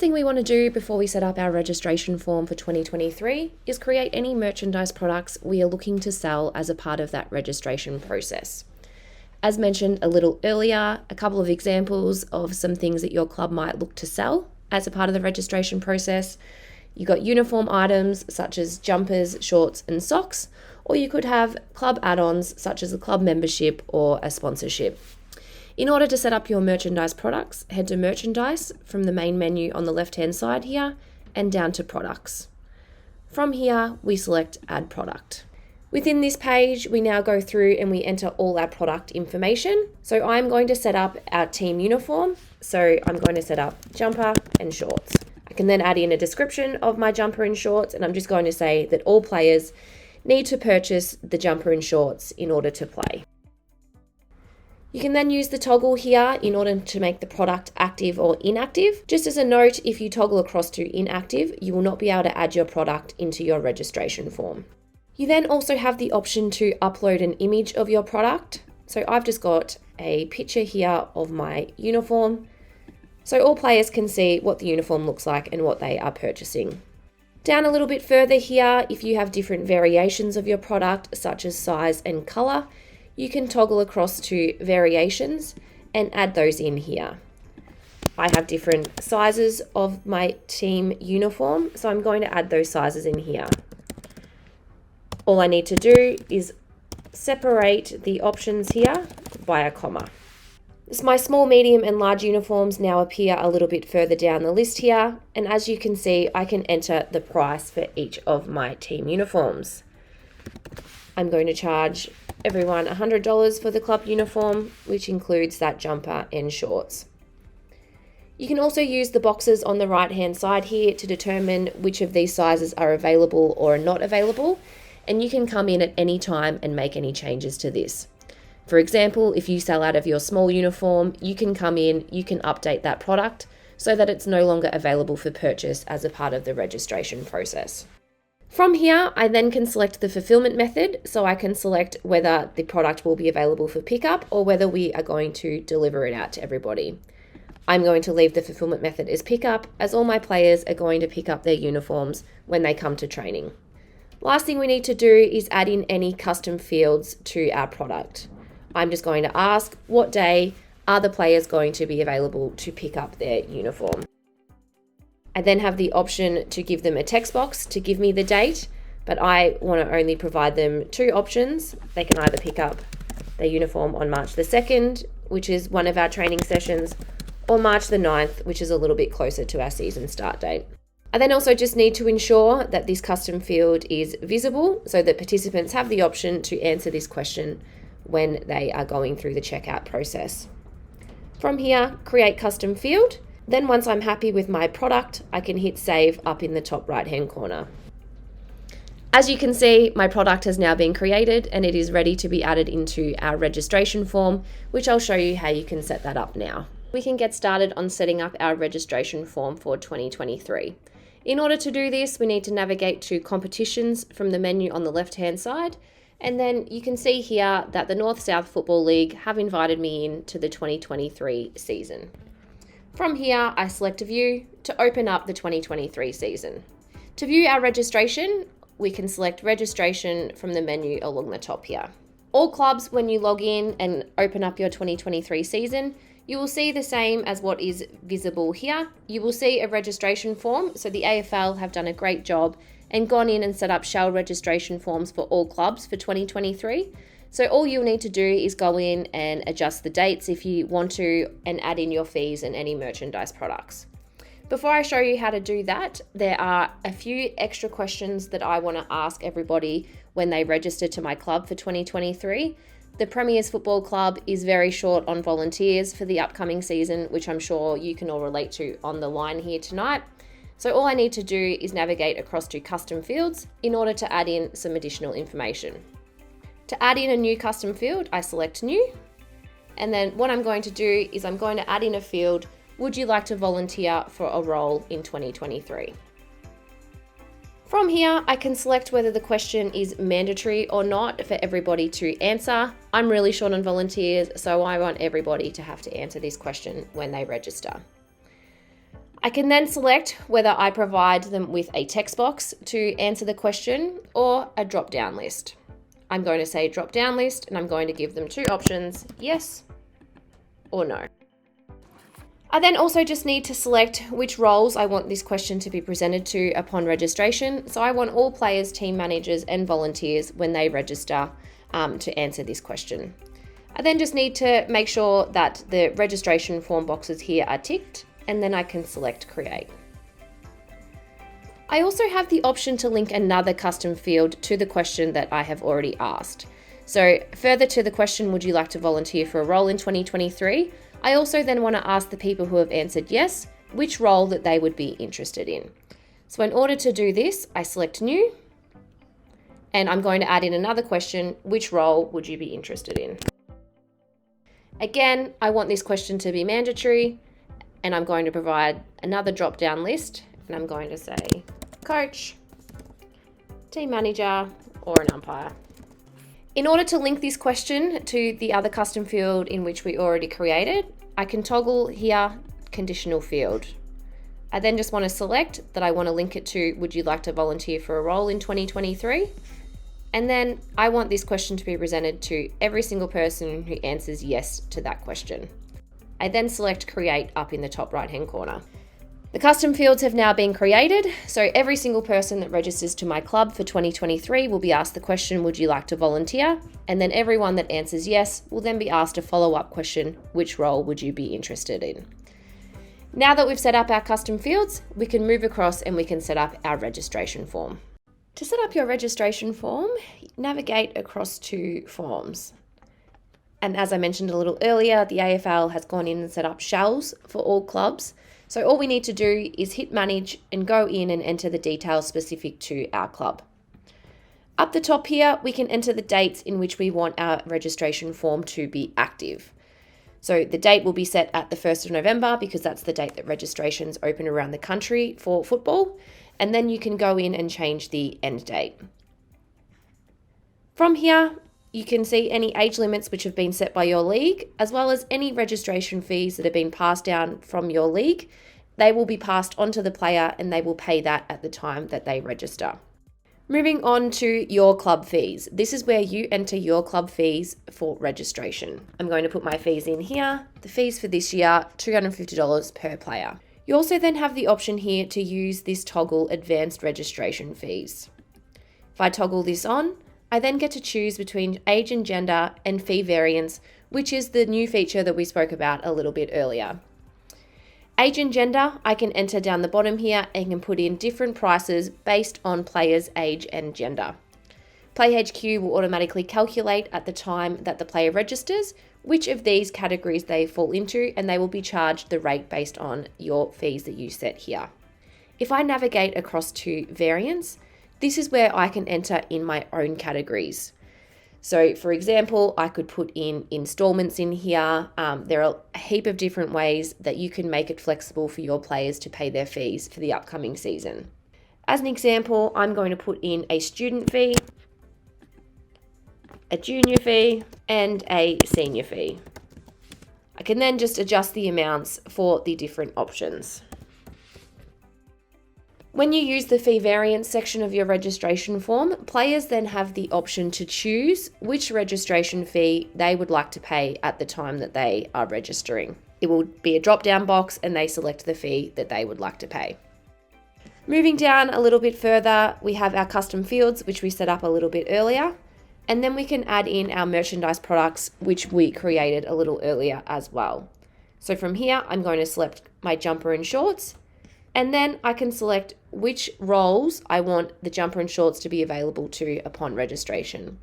thing we want to do before we set up our registration form for 2023 is create any merchandise products we are looking to sell as a part of that registration process. As mentioned a little earlier, a couple of examples of some things that your club might look to sell as a part of the registration process. You've got uniform items such as jumpers, shorts and socks, or you could have club add-ons such as a club membership or a sponsorship. In order to set up your merchandise products, head to merchandise from the main menu on the left-hand side here and down to products. From here, we select add product. Within this page, we now go through and we enter all our product information. So I'm going to set up our team uniform. So I'm going to set up jumper and shorts. I can then add in a description of my jumper and shorts, and I'm just going to say that all players need to purchase the jumper and shorts in order to play. You can then use the toggle here in order to make the product active or inactive. Just as a note, if you toggle across to inactive, you will not be able to add your product into your registration form. You then also have the option to upload an image of your product. So I've just got a picture here of my uniform, so all players can see what the uniform looks like and what they are purchasing. Down a little bit further here, if you have different variations of your product, such as size and color, you can toggle across to variations and add those in here. I have different sizes of my team uniform, so I'm going to add those sizes in here. All I need to do is separate the options here by a comma. My small, medium and large uniforms now appear a little bit further down the list here, and as you can see, I can enter the price for each of my team uniforms. I'm going to charge everyone $100 for the club uniform, which includes that jumper and shorts. You can also use the boxes on the right hand side here to determine which of these sizes are available or not available, and you can come in at any time and make any changes to this. For example, if you sell out of your small uniform, you can come in, you can update that product so that it's no longer available for purchase as a part of the registration process. From here, I then can select the fulfillment method, so I can select whether the product will be available for pickup or whether we are going to deliver it out to everybody. I'm going to leave the fulfillment method as pickup, as all my players are going to pick up their uniforms when they come to training. Last thing we need to do is add in any custom fields to our product. I'm just going to ask what day are the players going to be available to pick up their uniform. I then have the option to give them a text box to give me the date, but I want to only provide them two options. They can either pick up their uniform on March the 2nd, which is one of our training sessions, or March the 9th, which is a little bit closer to our season start date. I then also just need to ensure that this custom field is visible so that participants have the option to answer this question when they are going through the checkout process. From here, create custom field. Then once I'm happy with my product, I can hit save up in the top right hand corner. As you can see, my product has now been created and it is ready to be added into our registration form, which I'll show you how you can set that up now. We can get started on setting up our registration form for 2023. In order to do this, we need to navigate to competitions from the menu on the left hand side, and then you can see here that the North South Football League have invited me in to the 2023 season. From here, I select View to open up the 2023 season. To view our registration, we can select Registration from the menu along the top here. All clubs, when you log in and open up your 2023 season, you will see the same as what is visible here. You will see a registration form, so the AFL have done a great job and gone in and set up shell registration forms for all clubs for 2023. So all you'll need to do is go in and adjust the dates if you want to and add in your fees and any merchandise products. Before I show you how to do that, there are a few extra questions that I want to ask everybody when they register to my club for 2023. The Premiers Football Club is very short on volunteers for the upcoming season, which I'm sure you can all relate to on the line here tonight. So all I need to do is navigate across to custom fields in order to add in some additional information. To add in a new custom field, I select new, and then what I'm going to do is I'm going to add in a field, would you like to volunteer for a role in 2023? From here, I can select whether the question is mandatory or not for everybody to answer. I'm really short on volunteers, so I want everybody to have to answer this question when they register. I can then select whether I provide them with a text box to answer the question or a drop-down list. I'm going to say drop-down list, and I'm going to give them two options, yes or no. I then also just need to select which roles I want this question to be presented to upon registration. So I want all players, team managers, and volunteers when they register to answer this question. I then just need to make sure that the registration form boxes here are ticked, and then I can select create. I also have the option to link another custom field to the question that I have already asked. So further to the question, would you like to volunteer for a role in 2023? I also then want to ask the people who have answered yes, which role that they would be interested in. So in order to do this, I select new, and I'm going to add in another question, which role would you be interested in? Again, I want this question to be mandatory, and I'm going to provide another drop-down list, and I'm going to say coach, team manager, or an umpire. In order to link this question to the other custom field in which we already created, I can toggle here, conditional field. I then just want to select that I want to link it to, would you like to volunteer for a role in 2023? And then I want this question to be presented to every single person who answers yes to that question. I then select create up in the top right-hand corner. The custom fields have now been created, so every single person that registers to my club for 2023 will be asked the question, would you like to volunteer? And then everyone that answers yes will then be asked a follow-up question, which role would you be interested in? Now that we've set up our custom fields, we can move across and we can set up our registration form. To set up your registration form, navigate across to forms. And as I mentioned a little earlier, the AFL has gone in and set up shells for all clubs. So all we need to do is hit manage and go in and enter the details specific to our club. Up the top here, we can enter the dates in which we want our registration form to be active. So the date will be set at the 1st of November because that's the date that registrations open around the country for football. And then you can go in and change the end date. From here, you can see any age limits which have been set by your league, as well as any registration fees that have been passed down from your league. They will be passed on to the player and they will pay that at the time that they register. Moving on to your club fees. This is where you enter your club fees for registration. I'm going to put my fees in here. The fees for this year, $250 per player. You also then have the option here to use this toggle advanced registration fees. If I toggle this on, I then get to choose between age and gender and fee variance, which is the new feature that we spoke about a little bit earlier. Age and gender, I can enter down the bottom here and can put in different prices based on players' age and gender. PlayHQ will automatically calculate at the time that the player registers which of these categories they fall into, and they will be charged the rate based on your fees that you set here. If I navigate across to variance, this is where I can enter in my own categories. So for example, I could put in installments in here. There are a heap of different ways that you can make it flexible for your players to pay their fees for the upcoming season. As an example, I'm going to put in a student fee, a junior fee, and a senior fee. I can then just adjust the amounts for the different options. When you use the fee variance section of your registration form, players then have the option to choose which registration fee they would like to pay at the time that they are registering. It will be a drop-down box and they select the fee that they would like to pay. Moving down a little bit further, we have our custom fields, which we set up a little bit earlier. And then we can add in our merchandise products, which we created a little earlier as well. So from here, I'm going to select my jumper and shorts. And then I can select which roles I want the jumper and shorts to be available to upon registration.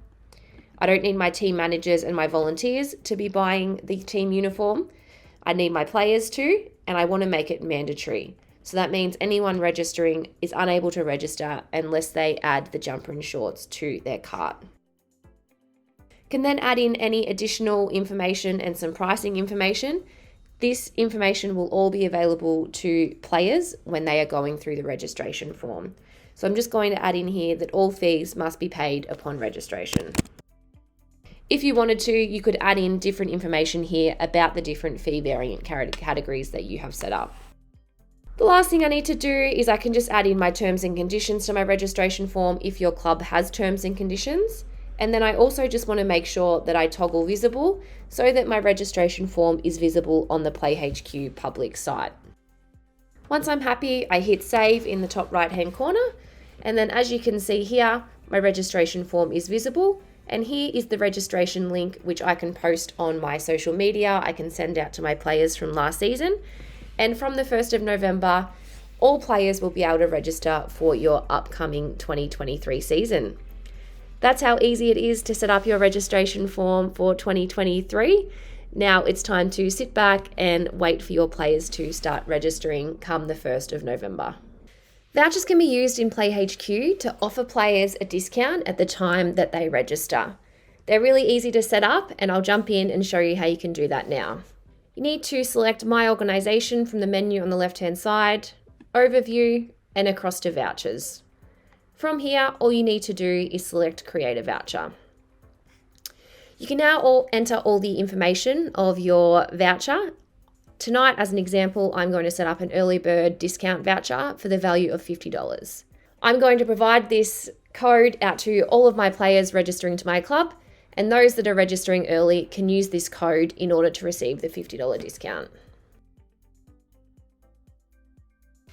I don't need my team managers and my volunteers to be buying the team uniform. I need my players to, and I want to make it mandatory. So that means anyone registering is unable to register unless they add the jumper and shorts to their cart. Can then add in any additional information and some pricing information. This information will all be available to players when they are going through the registration form. So I'm just going to add in here that all fees must be paid upon registration. If you wanted to, you could add in different information here about the different fee variant categories that you have set up. The last thing I need to do is I can just add in my terms and conditions to my registration form if your club has terms and conditions. And then I also just want to make sure that I toggle visible so that my registration form is visible on the Play HQ public site. Once I'm happy, I hit save in the top right-hand corner. And then as you can see here, my registration form is visible. And here is the registration link, which I can post on my social media. I can send out to my players from last season. And from the 1st of November, all players will be able to register for your upcoming 2023 season. That's how easy it is to set up your registration form for 2023. Now it's time to sit back and wait for your players to start registering come the 1st of November. Vouchers can be used in Play HQ to offer players a discount at the time that they register. They're really easy to set up, and I'll jump in and show you how you can do that now. You need to select My Organisation from the menu on the left-hand side, Overview, and across to Vouchers. From here, all you need to do is select Create a Voucher. You can now enter all the information of your voucher. Tonight, as an example, I'm going to set up an early bird discount voucher for the value of $50. I'm going to provide this code out to all of my players registering to my club, and those that are registering early can use this code in order to receive the $50 discount.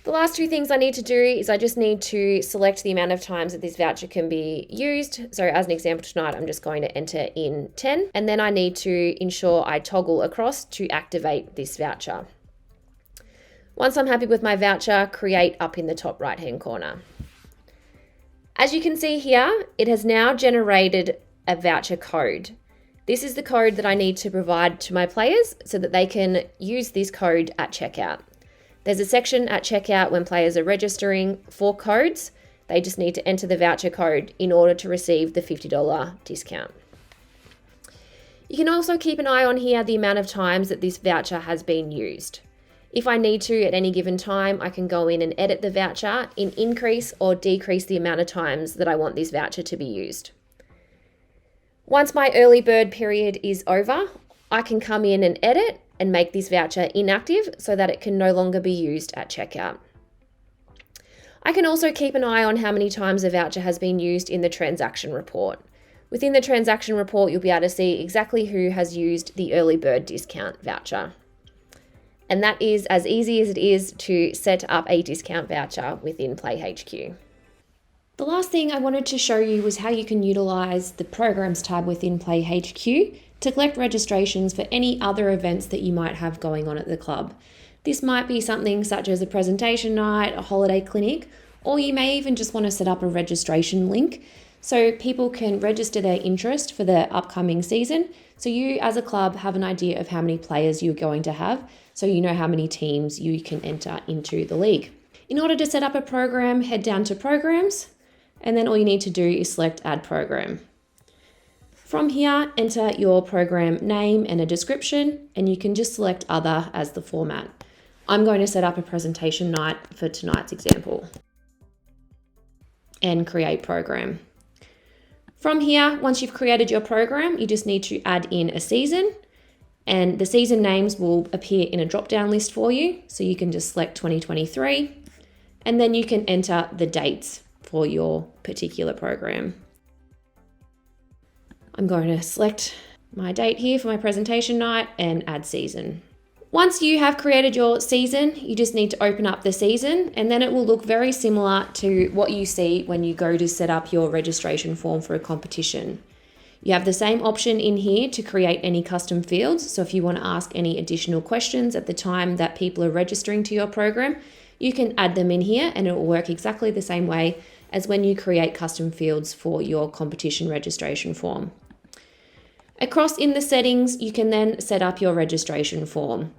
The last two things I need to do is I just need to select the amount of times that this voucher can be used. So as an example tonight, I'm just going to enter in 10, and then I need to ensure I toggle across to activate this voucher. Once I'm happy with my voucher, create up in the top right-hand corner. As you can see here, it has now generated a voucher code. This is the code that I need to provide to my players so that they can use this code at checkout. There's a section at checkout when players are registering for codes. They just need to enter the voucher code in order to receive the $50 discount. You can also keep an eye on here the amount of times that this voucher has been used. If I need to at any given time, I can go in and edit the voucher and increase or decrease the amount of times that I want this voucher to be used. Once my early bird period is over, I can come in and edit and make this voucher inactive so that it can no longer be used at checkout. I can also keep an eye on how many times a voucher has been used in the transaction report. Within the transaction report, you'll be able to see exactly who has used the early bird discount voucher. And that is as easy as it is to set up a discount voucher within Play HQ. The last thing I wanted to show you was how you can utilize the Programs tab within Play HQ to collect registrations for any other events that you might have going on at the club. This might be something such as a presentation night, a holiday clinic, or you may even just want to set up a registration link so people can register their interest for the upcoming season. So you as a club have an idea of how many players you're going to have, so you know how many teams you can enter into the league. In order to set up a program, head down to Programs, and then all you need to do is select Add Program. From here, enter your program name and a description, and you can just select Other as the format. I'm going to set up a presentation night for tonight's example and create program. From here, once you've created your program, you just need to add in a season, and the season names will appear in a drop-down list for you. So you can just select 2023, and then you can enter the dates for your particular program. I'm going to select my date here for my presentation night and add season. Once you have created your season, you just need to open up the season, and then it will look very similar to what you see when you go to set up your registration form for a competition. You have the same option in here to create any custom fields. So if you want to ask any additional questions at the time that people are registering to your program, you can add them in here, and it will work exactly the same way as when you create custom fields for your competition registration form. Across in the settings, you can then set up your registration form.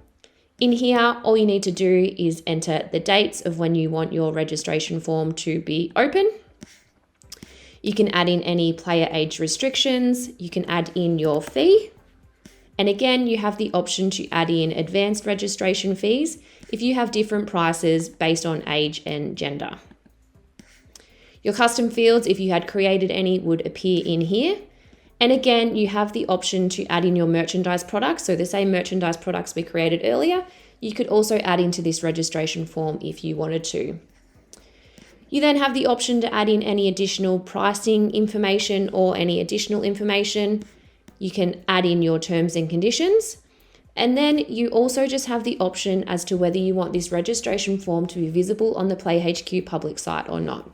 In here, all you need to do is enter the dates of when you want your registration form to be open. You can add in any player age restrictions. You can add in your fee. And again, you have the option to add in advanced registration fees if you have different prices based on age and gender. Your custom fields, if you had created any, would appear in here. And again, you have the option to add in your merchandise products. So the same merchandise products we created earlier, you could also add into this registration form if you wanted to. You then have the option to add in any additional pricing information or any additional information. You can add in your terms and conditions. And then you also just have the option as to whether you want this registration form to be visible on the Play HQ public site or not.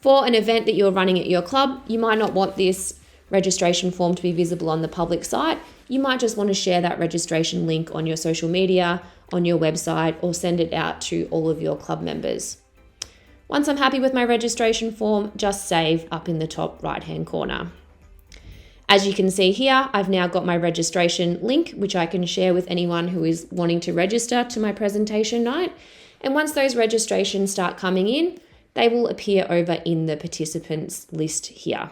For an event that you're running at your club, you might not want this registration form to be visible on the public site. You might just want to share that registration link on your social media, on your website, or send it out to all of your club members. Once I'm happy with my registration form, just save up in the top right-hand corner. As you can see here, I've now got my registration link, which I can share with anyone who is wanting to register to my presentation night. And once those registrations start coming in, they will appear over in the participants list here.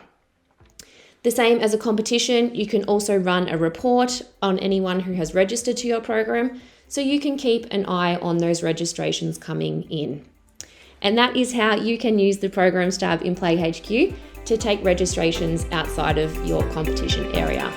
The same as a competition, you can also run a report on anyone who has registered to your program, so you can keep an eye on those registrations coming in. And that is how you can use the Programs tab in Play HQ to take registrations outside of your competition area.